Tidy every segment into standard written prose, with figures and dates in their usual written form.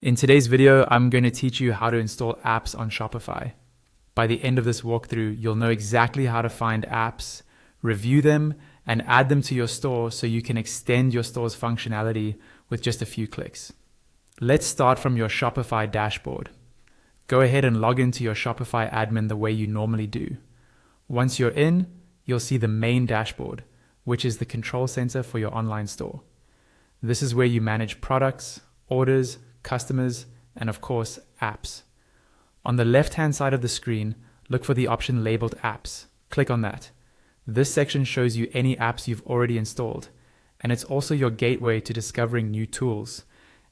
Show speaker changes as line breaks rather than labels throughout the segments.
In today's video, I'm going to teach you how to install apps on Shopify. By the end of this walkthrough, you'll know exactly how to find apps, review them, and add them to your store so you can extend your store's functionality with just a few clicks. Let's start from your Shopify dashboard. Go ahead and log into your Shopify admin the way you normally do. Once you're in, you'll see the main dashboard, which is the control center for your online store. This is where you manage products, orders, customers, and of course, apps. On the left-hand side of the screen, look for the option labeled Apps. Click on that. This section shows you any apps you've already installed, and it's also your gateway to discovering new tools.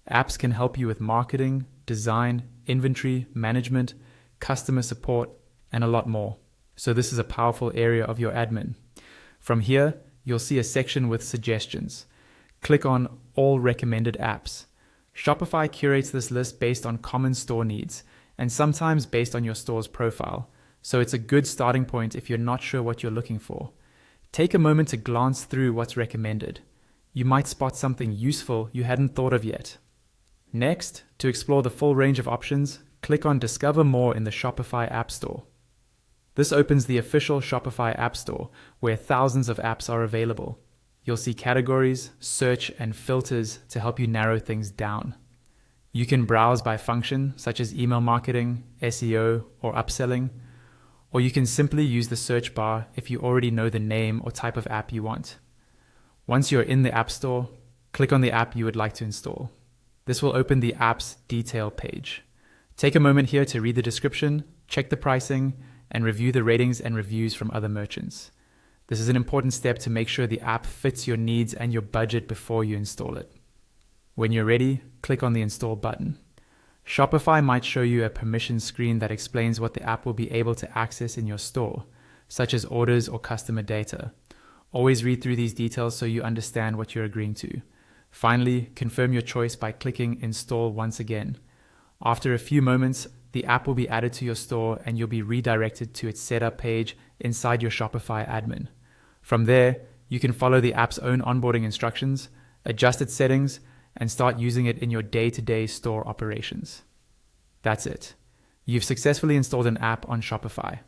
Apps can help you with marketing, design, inventory, management, customer support, and a lot more. So this is a powerful area of your admin. From here, you'll see a section with suggestions. Click on All Recommended Apps. Shopify curates this list based on common store needs and sometimes based on your store's profile, so it's a good starting point if you're not sure what you're looking for. Take a moment to glance through what's recommended. You might spot something useful you hadn't thought of yet. Next, to explore the full range of options, click on Discover More in the Shopify App Store. This opens the official Shopify App Store, where thousands of apps are available. You'll see categories, search, and filters to help you narrow things down. You can browse by function, such as email marketing, SEO, or upselling, or you can simply use the search bar if you already know the name or type of app you want. Once you're in the App Store, click on the app you would like to install. This will open the app's detail page. Take a moment here to read the description, check the pricing, and review the ratings and reviews from other merchants. This is an important step to make sure the app fits your needs and your budget before you install it. When you're ready, click on the Install button. Shopify might show you a permission screen that explains what the app will be able to access in your store, such as orders or customer data. Always read through these details so you understand what you're agreeing to. Finally, confirm your choice by clicking Install once again. After a few moments, the app will be added to your store and you'll be redirected to its setup page inside your Shopify admin. From there, you can follow the app's own onboarding instructions, adjust its settings, and start using it in your day-to-day store operations. That's it. You've successfully installed an app on Shopify.